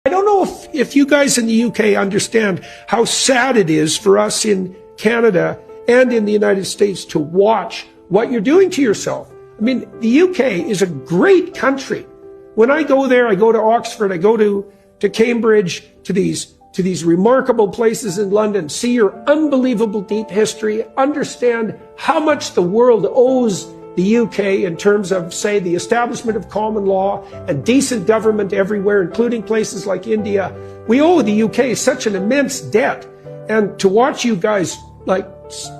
I don't know if you guys in the UK understand how sad it is for us in Canada and in the United States to watch what you're doing to yourself. I mean, the UK is a great country. When I go there, I go to Oxford, I go to Cambridge, to these remarkable places in London, see your unbelievable deep history, understand how much the world owes the UK in terms of, say, the establishment of common law and decent government everywhere, including places like India. We owe the UK such an immense debt. And to watch you guys like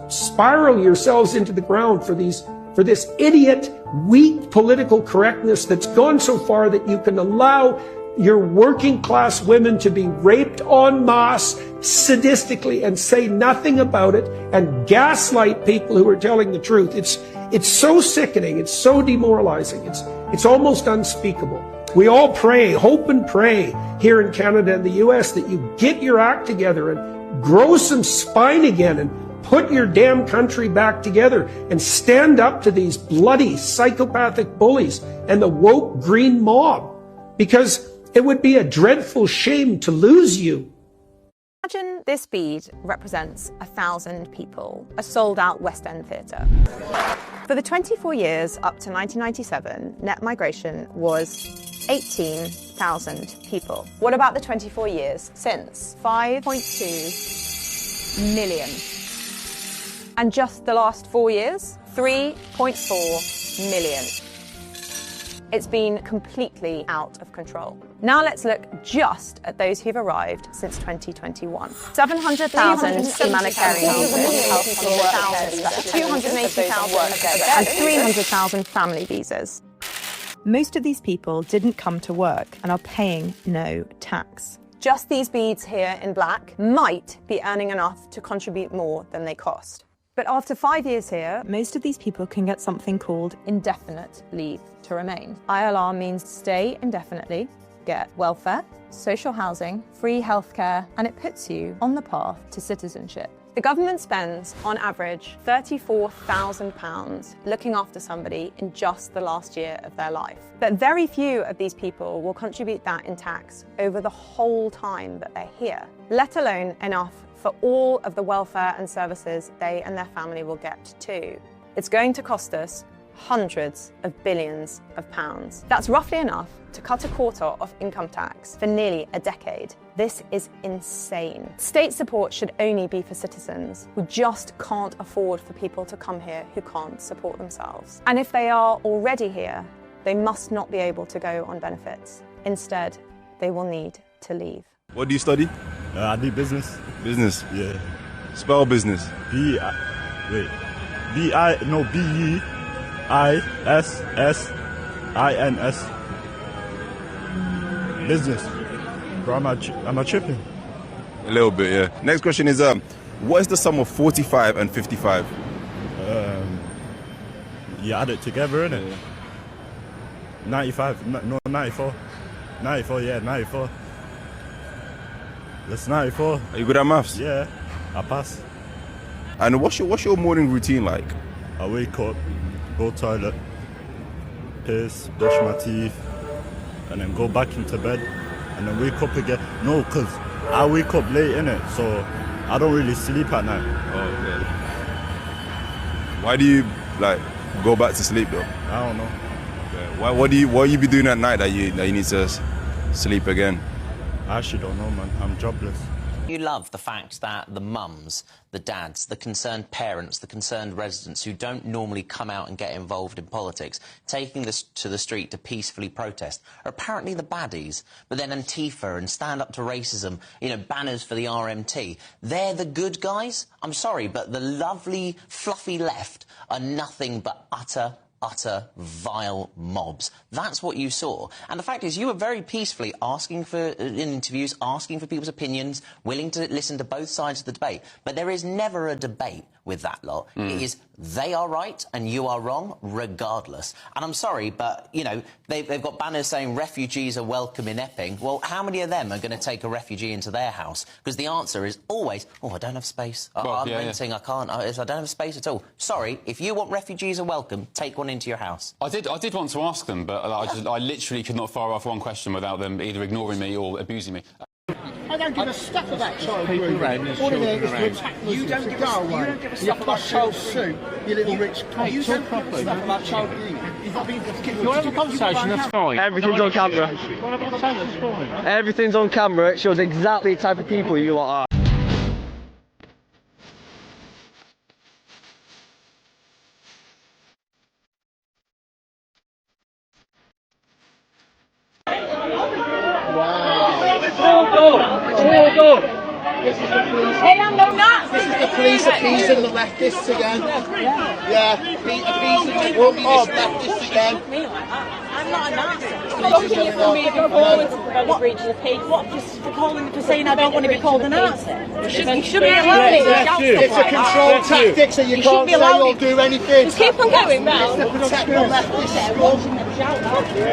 spiral yourselves into the ground for this idiot, weak political correctness that's gone so far that you can allow your working class women to be raped en masse sadistically and say nothing about it and gaslight people who are telling the truth. It's so sickening. It's so demoralizing. It's almost unspeakable. We all pray, hope and pray here in Canada and the US that you get your act together and grow some spine again and put your damn country back together and stand up to these bloody psychopathic bullies and the woke green mob, because it would be a dreadful shame to lose you. Imagine this bead represents 1,000 people, a sold-out West End theatre. For the 24 years up to 1997, net migration was 18,000 people. What about the 24 years since? 5.2 million. And just the last 4 years, 3.4 million. It's been completely out of control. Now let's look just at those who've arrived since 2021. 700,000 humanitarian visas, 280,000 and 300,000 family visas. Most of these people didn't come to work and are paying no tax. Just these beads here in black might be earning enough to contribute more than they cost. But after 5 years here, most of these people can get something called indefinite leave to remain. ILR means stay indefinitely, get welfare, social housing, free healthcare, and it puts you on the path to citizenship. The government spends, on average, £34,000 looking after somebody in just the last year of their life. But very few of these people will contribute that in tax over the whole time that they're here, let alone enough for all of the welfare and services they and their family will get too. It's going to cost us hundreds of billions of pounds. That's roughly enough to cut a quarter of income tax for nearly a decade. This is insane. State support should only be for citizens who just can't afford for people to come here who can't support themselves. And if they are already here, they must not be able to go on benefits. Instead, they will need to leave. What do you study? I do business. Business? Yeah. Spell business. B-I-S-S-I-N-S. Business. Bro, am I tripping? A little bit, yeah. Next question is, what is the sum of 45 and 55? You add it together, innit? Yeah. 95. No, 94. 94, yeah, 94. That's 94. Are you good at maths? Yeah, I pass. And what's your morning routine like? I wake up, go toilet, piss, brush my teeth, and then go back into bed, and then wake up again. No, because I wake up late, innit? So I don't really sleep at night. Oh, okay. Why do you go back to sleep though? I don't know. Okay. What you be doing at night that you need to sleep again? I actually don't know, man. I'm jobless. You love the fact that the mums, the dads, the concerned parents, the concerned residents who don't normally come out and get involved in politics, taking this to the street to peacefully protest, are apparently the baddies. But then Antifa and Stand Up to Racism, banners for the RMT, they're the good guys? I'm sorry, but the lovely, fluffy left are nothing but utter vile mobs. That's what you saw. And the fact is, you were very peacefully asking for, in interviews, asking for people's opinions, willing to listen to both sides of the debate. But there is never a debate with that lot. It is They are right and you are wrong, regardless. And I'm sorry, but, you know, they've got banners saying refugees are welcome in Epping. Well, how many of them are going to take a refugee into their house? Because the answer is always, oh, I don't have space. I'm renting, I can't. I don't have space at all. Sorry, if you want refugees are welcome, take one into your house. I did want to ask them, but I literally could not fire off one question without them either ignoring me or abusing me. I don't give a stuff about child grooming. All in there is to attack Muslims. You don't give a stuff about child suit, you little rich cunt. You don't give a stuff about child grooming. If you have a conversation, that's fine. Everything's on camera. Everything's on camera. It shows exactly the type of people you lot are. Hey, I'm no Nazi. This is the police appeasing the leftists again. Yeah, appeasing the communist leftists again. I'm not a Nazi. Stopping you from moving forward about the breach of the peace. What, just for saying I don't want to be called a Nazi? You shouldn't be allowed it. It's a control tactic, so you can't say or do anything. Just keep on going now. It's to protect the leftists.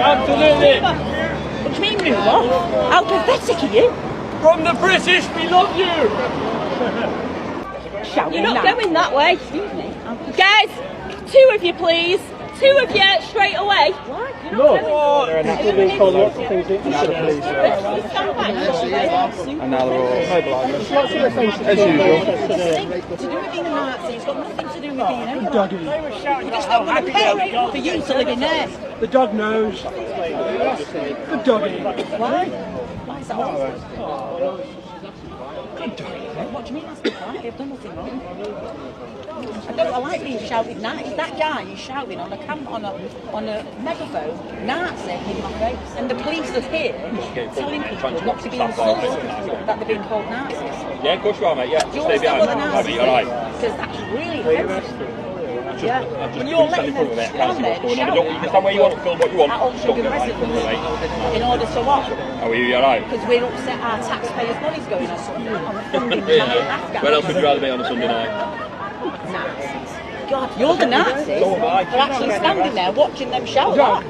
Absolutely. What do you mean move on? How pathetic are you? From the British, we love you! You're not going that way. Excuse me. Guys, two of you, please. Two of you, straight away. What? You're not And now they're all mobilised. As usual. To do with being a Nazi, it's got nothing to do with being anyone. You just don't want to pay for you to live in there. The dog knows. The doggy. Why? Why is that all? What do you mean that's not right? They've done nothing wrong. I like being shouted Nazi. That guy is shouting on a megaphone, Nazi in my face. And the police are here telling people not to be insulted that they're being called Nazis. Yeah, of course you are, mate. Yeah, Do you understand what a Nazi is? all right. Because that's really offensive. Yeah. When you're letting them stand there and shout You can stand where you want, film what you want. at Oxford residents in order to what? How are you? All right? Because we're upset our taxpayers' money's going on funding Afghans. Where else would you rather be on a Sunday night? Nazis. God, you're the Nazis. They're actually standing there watching them shout that. Are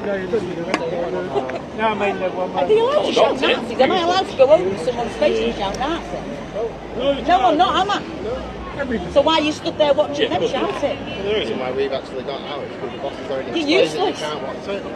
they allowed to shout Nazis? Am I allowed to go over someone's face and shout Nazi? No, I'm not, am I? So why are you stood there watching them shout it? The reason why we've actually got out is because the boss is already You're useless.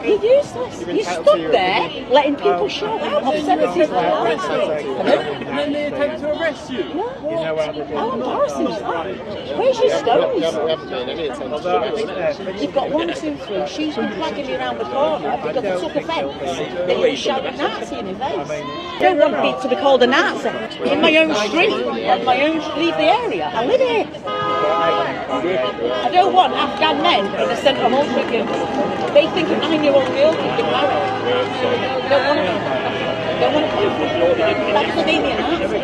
You're useless. You stood there letting people shout out obscenities like that. And then they attempt to arrest you. How embarrassing is that? Where's your stones? We haven't made any attempts to arrest you. You've got 1, 2, 3. She's been flagging me around the corner because I took offence that you shouted Nazi in her face. I don't want to be called a Nazi in my own street, on my own, leave the area. I live here. I don't want Afghan men in the centre of Ulster. They think a 9-year-old girl can get married. Don't want to. Don't want to pay for it. That's the being a Nazi.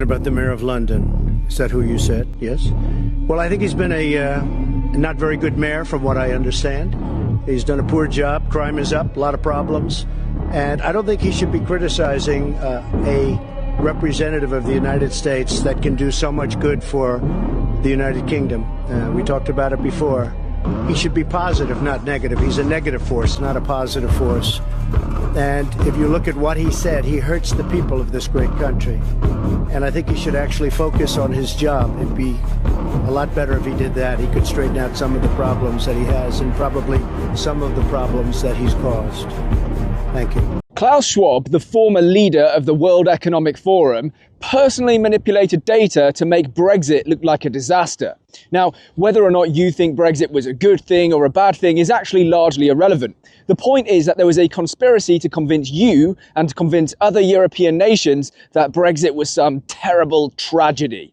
About the Mayor of London. Is that who you said? Yes. Well, I think he's been a not very good mayor from what I understand. He's done a poor job. Crime is up, a lot of problems. And I don't think he should be criticizing a representative of the United States that can do so much good for the United Kingdom. We talked about it before. He should be positive, not negative. He's a negative force, not a positive force. And if you look at what he said, he hurts the people of this great country. And I think he should actually focus on his job. It'd be a lot better if he did that. He could straighten out some of the problems that he has and probably some of the problems that he's caused. Thank you. Klaus Schwab, the former leader of the World Economic Forum, personally manipulated data to make Brexit look like a disaster. Now, whether or not you think Brexit was a good thing or a bad thing is actually largely irrelevant. The point is that there was a conspiracy to convince you and to convince other European nations that Brexit was some terrible tragedy.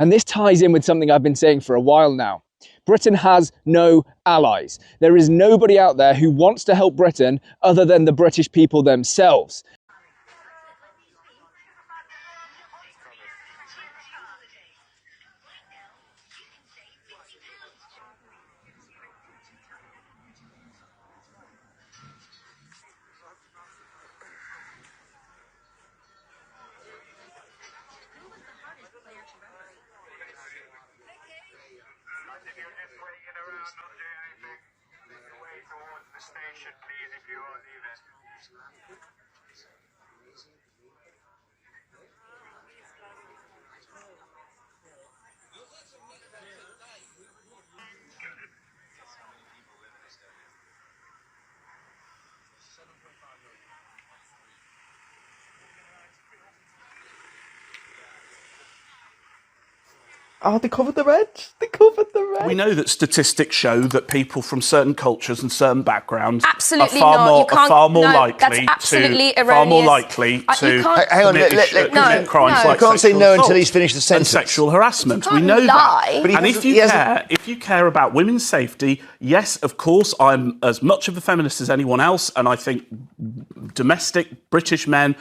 And this ties in with something I've been saying for a while now. Britain has no allies. There is nobody out there who wants to help Britain other than the British people themselves. Oh, they covered the red. They covered the red. We know that statistics show that people from certain cultures and certain backgrounds Absolutely are not. far more No, likely that's absolutely to erroneous. commit crimes like you can't say no until assault he's finished the sentence. and sexual harassment. You We can't know lie. that. And if you care about women's safety, yes, of course, I'm as much of a feminist as anyone else, and I think domestic British men,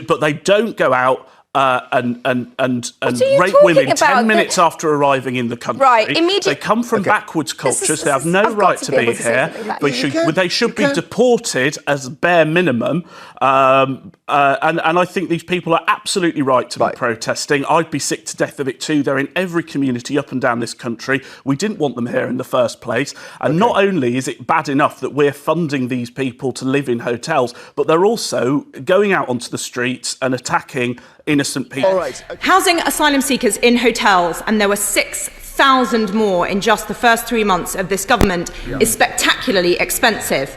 but they don't go out and rape women 10 minutes after arriving in the country. Right, immediately. They come from backwards cultures. They have no right to be here. They should be deported as a bare minimum. And I think these people are absolutely right to be protesting. I'd be sick to death of it too. They're in every community up and down this country. We didn't want them here in the first place. And not only is it bad enough that we're funding these people to live in hotels, but they're also going out onto the streets and attacking innocent people. All right. Housing asylum seekers in hotels, and there were 6,000 more in just the first 3 months of this government, is spectacularly expensive.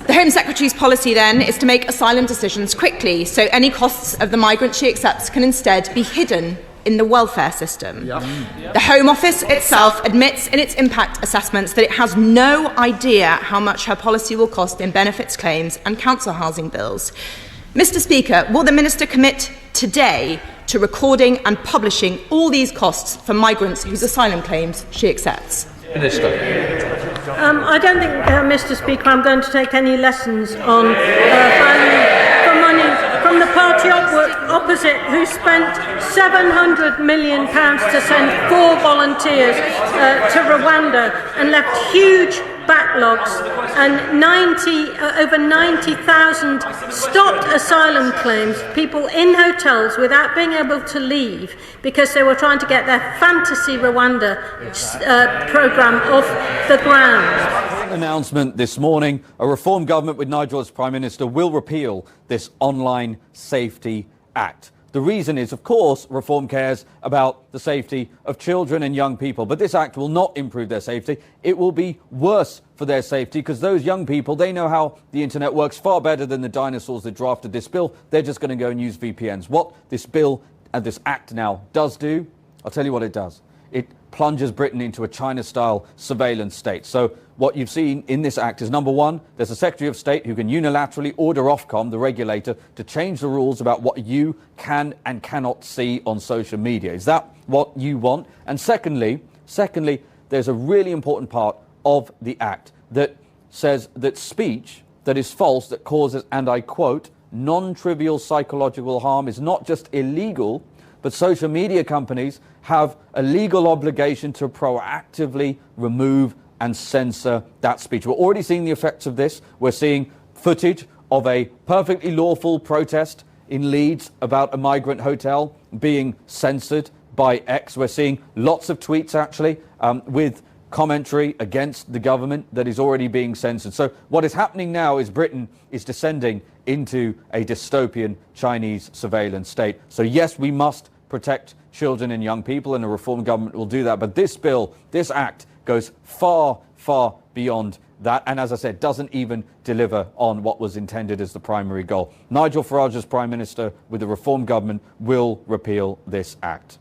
The Home Secretary's policy then is to make asylum decisions quickly, so any costs of the migrants she accepts can instead be hidden in the welfare system. The Home Office itself admits in its impact assessments that it has no idea how much her policy will cost in benefits claims and council housing bills. Mr. Speaker, will the Minister commit today to recording and publishing all these costs for migrants whose asylum claims she accepts? Minister. I don't think, Mr. Speaker, I'm going to take any lessons on value for money from the party opposite, who spent £700 million to send 4 volunteers to Rwanda and left huge backlogs and over 90,000 stopped asylum claims, people in hotels without being able to leave because they were trying to get their fantasy Rwanda programme off the ground. Announcement this morning, a reform government with Nigel as Prime Minister will repeal this Online Safety Act. The reason is, of course, reform cares about the safety of children and young people. But this act will not improve their safety. It will be worse for their safety because those young people, they know how the internet works far better than the dinosaurs that drafted this bill. They're just going to go and use VPNs. What this bill and this act now does do, I'll tell you what it does. It plunges Britain into a China-style surveillance state. So what you've seen in this act is, number one, there's a Secretary of State who can unilaterally order Ofcom, the regulator, to change the rules about what you can and cannot see on social media. Is that what you want? And secondly, there's a really important part of the act that says that speech that is false, that causes, and I quote, non-trivial psychological harm is not just illegal, but social media companies have a legal obligation to proactively remove and censor that speech. We're already seeing the effects of this. We're seeing footage of a perfectly lawful protest in Leeds about a migrant hotel being censored by X. We're seeing lots of tweets, actually, with commentary against the government that is already being censored. So what is happening now is Britain is descending into a dystopian Chinese surveillance state. So yes, we must protect children and young people, and a reform government will do that. But this bill, this act, goes far, far beyond that, and as I said, doesn't even deliver on what was intended as the primary goal. Nigel Farage, as Prime Minister with the reform government, will repeal this act.